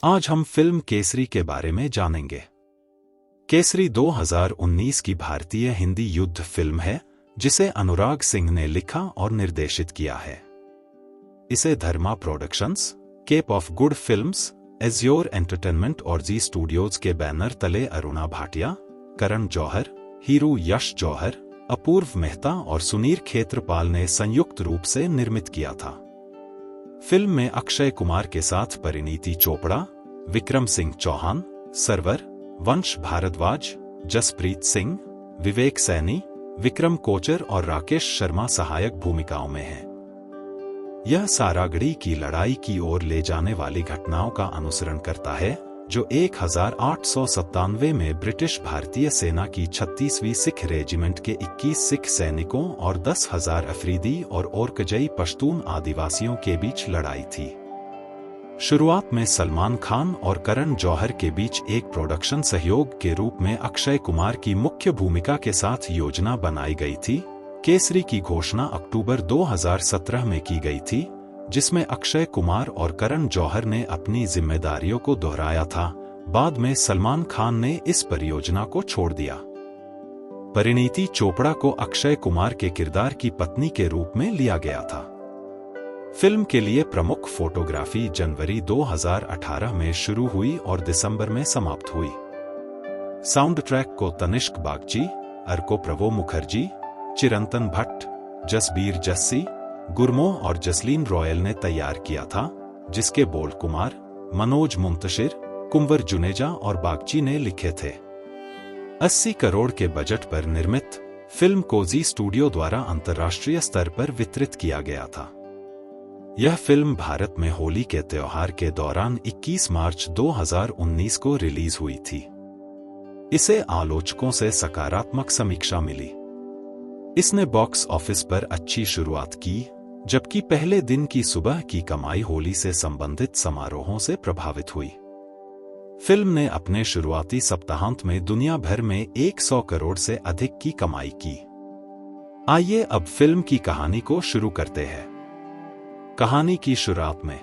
आज हम फिल्म केसरी के बारे में जानेंगे। केसरी 2019 की भारतीय हिंदी युद्ध फिल्म है जिसे अनुराग सिंह ने लिखा और निर्देशित किया है। इसे Dharma Productions, Cape of Good Films, Azure Entertainment और जी स्टूडियोज के बैनर तले अरुणा भाटिया, करण जौहर, हीरू यश जौहर, अपूर्व मेहता और सुनील खेत्रपाल ने संयुक्त रूप से निर्मित किया था। फिल्म में अक्षय कुमार के साथ परिणीति चोपड़ा, विक्रम सिंह चौहान, सरवर, वंश भारद्वाज, जसप्रीत सिंह, विवेक सैनी, विक्रम कोचर और राकेश शर्मा सहायक भूमिकाओं में हैं। यह सारागढ़ी की लड़ाई की ओर ले जाने वाली घटनाओं का अनुसरण करता है जो 1897 में ब्रिटिश भारतीय सेना की 36वीं सिख रेजिमेंट के 21 सिख सैनिकों और 10,000 अफरीदी और ओरकजई पश्तून आदिवासियों के बीच लड़ाई थी। शुरुआत में सलमान खान और करण जौहर के बीच एक प्रोडक्शन सहयोग के रूप में अक्षय कुमार की मुख्य भूमिका के साथ योजना बनाई गई थी। केसरी की घोषणा अक्टूबर 2017 में की गई थी, जिसमें अक्षय कुमार और करण जौहर ने अपनी जिम्मेदारियों को दोहराया था। बाद में सलमान खान ने इस परियोजना को छोड़ दिया। परिणीति चोपड़ा को अक्षय कुमार के किरदार की पत्नी के रूप में लिया गया था। फिल्म के लिए प्रमुख फोटोग्राफी जनवरी 2018 में शुरू हुई और दिसंबर में समाप्त हुई। साउंड ट्रैक को तनिष्क बागची, अर्को प्रभो मुखर्जी, चिरंतन भट्ट, जसबीर जस्सी, गुरमोह और जसलीन रॉयल ने तैयार किया था, जिसके बोल कुमार, मनोज मुंतशिर, कुंवर जुनेजा और बागची ने लिखे थे। 80 करोड़ के बजट पर निर्मित फिल्म को जी स्टूडियो द्वारा अंतर्राष्ट्रीय स्तर पर वितरित किया गया था। यह फिल्म भारत में होली के त्योहार के दौरान 21 मार्च 2019 को रिलीज हुई थी। इसे आलोचकों से सकारात्मक समीक्षा मिली। इसने बॉक्स ऑफिस पर अच्छी शुरुआत की, जबकि पहले दिन की सुबह की कमाई होली से संबंधित समारोहों से प्रभावित हुई। फिल्म ने अपने शुरुआती सप्ताहांत में दुनिया भर में 100 करोड़ से अधिक की कमाई की। आइए अब फिल्म की कहानी को शुरू करते हैं। कहानी की शुरुआत में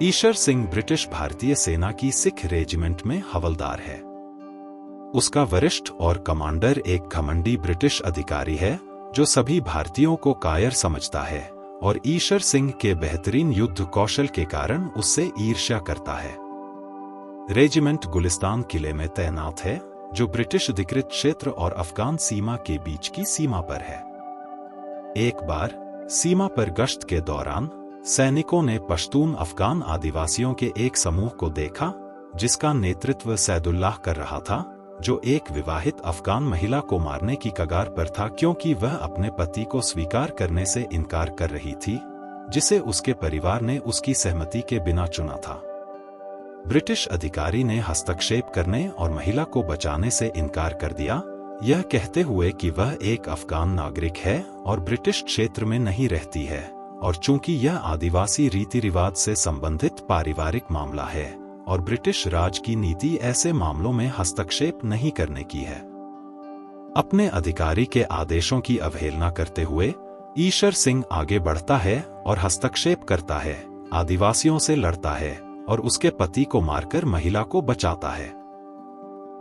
ईशर सिंह ब्रिटिश भारतीय सेना की सिख रेजिमेंट में हवलदार है। उसका वरिष्ठ और कमांडर एक घमंडी ब्रिटिश अधिकारी है जो सभी भारतीयों को कायर समझता है और ईशर सिंह के बेहतरीन युद्ध कौशल के कारण उससे ईर्ष्या करता है। रेजिमेंट गुलिस्तान किले में तैनात है, जो ब्रिटिश अधिकृत क्षेत्र और अफगान सीमा के बीच की सीमा पर है। एक बार सीमा पर गश्त के दौरान सैनिकों ने पश्तून अफगान आदिवासियों के एक समूह को देखा, जिसका नेतृत्व सैदुल्लाह कर रहा था, जो एक विवाहित अफगान महिला को मारने की कगार पर था क्योंकि वह अपने पति को स्वीकार करने से इनकार कर रही थी, जिसे उसके परिवार ने उसकी सहमति के बिना चुना था। ब्रिटिश अधिकारी ने हस्तक्षेप करने और महिला को बचाने से इनकार कर दिया, यह कहते हुए कि वह एक अफगान नागरिक है और ब्रिटिश क्षेत्र में नहीं रहती है, और चूंकि यह आदिवासी रीति रिवाज से संबंधित पारिवारिक मामला है और ब्रिटिश राज की नीति ऐसे मामलों में हस्तक्षेप नहीं करने की है। अपने अधिकारी के आदेशों की अवहेलना करते हुए ईशर सिंह आगे बढ़ता है और हस्तक्षेप करता है, आदिवासियों से लड़ता है और उसके पति को मारकर महिला को बचाता है।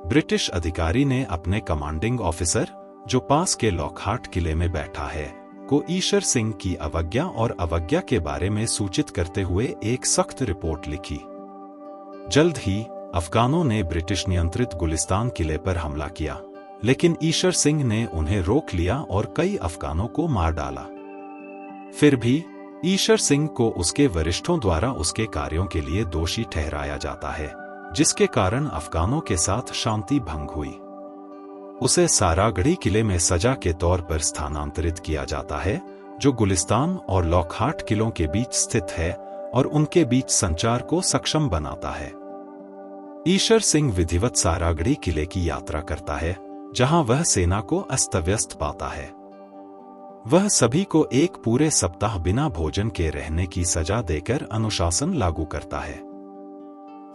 ब्रिटिश अधिकारी ने अपने कमांडिंग ऑफिसर, जो पास के लॉकहार्ट किले में बैठा है, को ईशर सिंह की अवज्ञा के बारे में सूचित करते हुए एक सख्त रिपोर्ट लिखी। जल्द ही अफगानों ने ब्रिटिश नियंत्रित गुलिस्तान किले पर हमला किया, लेकिन ईशर सिंह ने उन्हें रोक लिया और कई अफगानों को मार डाला। फिर भी ईशर सिंह को उसके वरिष्ठों द्वारा उसके कार्यों के लिए दोषी ठहराया जाता है, जिसके कारण अफगानों के साथ शांति भंग हुई। उसे सारागढ़ी किले में सजा के तौर पर स्थानांतरित किया जाता है, जो गुलिस्तान और लॉकहार्ट किलों के बीच स्थित है और उनके बीच संचार को सक्षम बनाता है। ईशर सिंह विधिवत सारागढ़ी किले की यात्रा करता है, जहां वह सेना को अस्त-व्यस्त पाता है। वह सभी को एक पूरे सप्ताह बिना भोजन के रहने की सजा देकर अनुशासन लागू करता है।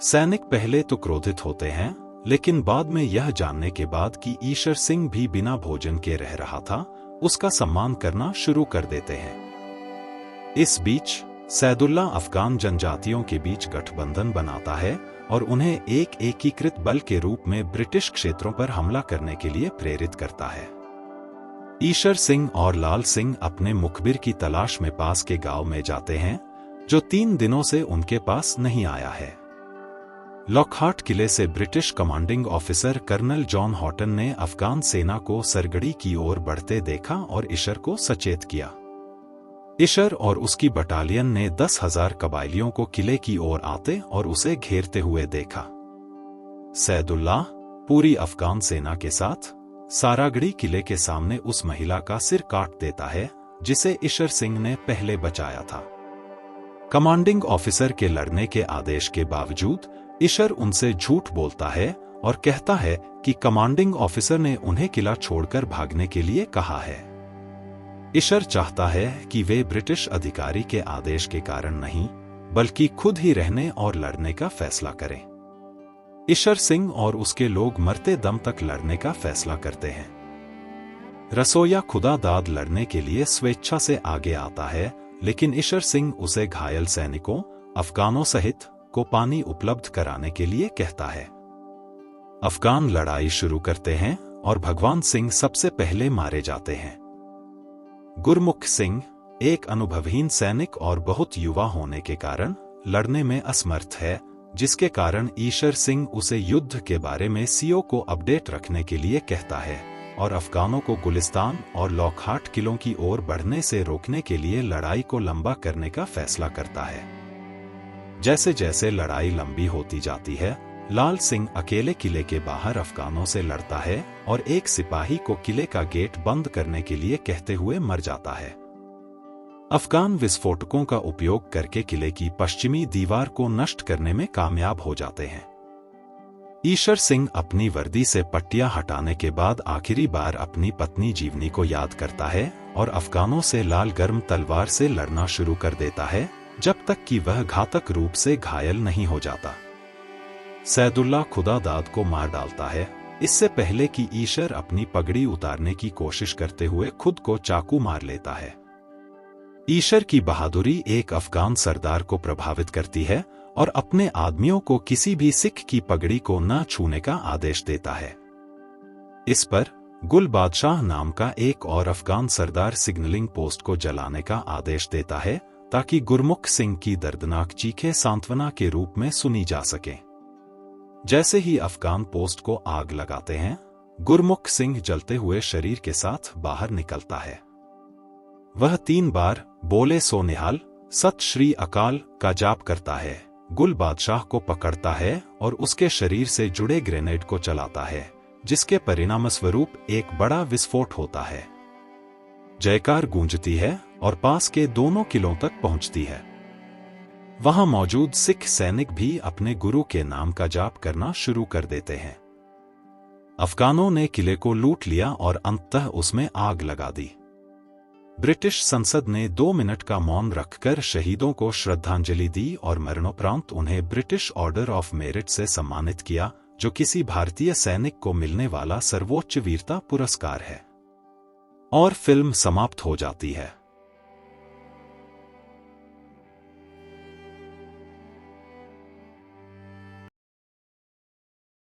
सैनिक पहले तो क्रोधित होते हैं, लेकिन बाद में यह जानने के बाद कि ईशर सिंह भी बिना भोजन के रह रहा था, उसका सम्मान करना शुरू कर देते हैं। इस बीच सैदुल्ला अफगान जनजातियों के बीच गठबंधन बनाता है और उन्हें एक एकीकृत बल के रूप में ब्रिटिश क्षेत्रों पर हमला करने के लिए प्रेरित करता है। ईशर सिंह और लाल सिंह अपने मुखबिर की तलाश में पास के गांव में जाते हैं, जो 3 दिनों से उनके पास नहीं आया है। लॉकहार्ट किले से British commanding officer colonel John Haughton ने अफगान सेना को सरगढ़ी की ओर बढ़ते देखा और ईशर को सचेत किया। ईशर और उसकी बटालियन ने 10,000 कबायलियों को किले की ओर आते और उसे घेरते हुए देखा। सैदुल्लाह पूरी अफगान सेना के साथ सारागढ़ी किले के सामने उस महिला का सिर काट देता है जिसे ईशर सिंह ने पहले बचाया था। कमांडिंग ऑफिसर के लड़ने के आदेश के बावजूद ईशर उनसे झूठ बोलता है और कहता है कि कमांडिंग ऑफिसर ने उन्हें किला छोड़कर भागने के लिए कहा है। ईशर चाहता है कि वे ब्रिटिश अधिकारी के आदेश के कारण नहीं, बल्कि खुद ही रहने और लड़ने का फैसला करें। ईशर सिंह और उसके लोग मरते दम तक लड़ने का फैसला करते हैं। रसोया खुदादाद लड़ने के लिए स्वेच्छा से आगे आता है, लेकिन ईशर सिंह उसे घायल सैनिकों, अफगानों सहित को पानी उपलब्ध कराने के लिए कहता है। अफगान लड़ाई शुरू करते हैं और भगवान सिंह सबसे पहले मारे जाते हैं। गुरमुख सिंह एक अनुभवहीन सैनिक और बहुत युवा होने के कारण लड़ने में असमर्थ है, जिसके कारण ईशर सिंह उसे युद्ध के बारे में सीओ को अपडेट रखने के लिए कहता है और अफगानों को गुलिस्तान और लॉकहार्ट किलों की ओर बढ़ने से रोकने के लिए लड़ाई को लंबा करने का फैसला करता है। जैसे जैसे लड़ाई लंबी होती जाती है, लाल सिंह अकेले किले के बाहर अफगानों से लड़ता है और एक सिपाही को किले का गेट बंद करने के लिए कहते हुए मर जाता है। अफगान विस्फोटकों का उपयोग करके किले की पश्चिमी दीवार को नष्ट करने में कामयाब हो जाते हैं। ईशर सिंह अपनी वर्दी से पट्टियां हटाने के बाद आखिरी बार अपनी पत्नी जीवनी को याद करता है और अफगानों से लाल गर्म तलवार से लड़ना शुरू कर देता है, जब तक कि वह घातक रूप से घायल नहीं हो जाता। सैदुल्लाह खुदादाद को मार डालता है, इससे पहले कि ईशर अपनी पगड़ी उतारने की कोशिश करते हुए खुद को चाकू मार लेता है। ईशर की बहादुरी एक अफगान सरदार को प्रभावित करती है और अपने आदमियों को किसी भी सिख की पगड़ी को न छूने का आदेश देता है। इस पर गुल बादशाह नाम का एक और अफगान सरदार सिग्नलिंग पोस्ट को जलाने का आदेश देता है, ताकि गुरमुख सिंह की दर्दनाक चीखें सांत्वना के रूप में सुनी जा सकें। जैसे ही अफगान पोस्ट को आग लगाते हैं, गुरमुख सिंह जलते हुए शरीर के साथ बाहर निकलता है। वह 3 बार बोले सो निहाल, सत श्री अकाल का जाप करता है, गुल बादशाह को पकड़ता है और उसके शरीर से जुड़े ग्रेनेड को चलाता है, जिसके परिणामस्वरूप एक बड़ा विस्फोट होता है। जयकार गूंजती है और पास के दोनों किलों तक पहुंचती है। वहां मौजूद सिख सैनिक भी अपने गुरु के नाम का जाप करना शुरू कर देते हैं। अफगानों ने किले को लूट लिया और अंततः उसमें आग लगा दी। ब्रिटिश संसद ने 2 मिनट का मौन रखकर शहीदों को श्रद्धांजलि दी और मरणोपरांत उन्हें ब्रिटिश ऑर्डर ऑफ मेरिट से सम्मानित किया, जो किसी भारतीय सैनिक को मिलने वाला सर्वोच्च वीरता पुरस्कार है। और फिल्म समाप्त हो जाती है।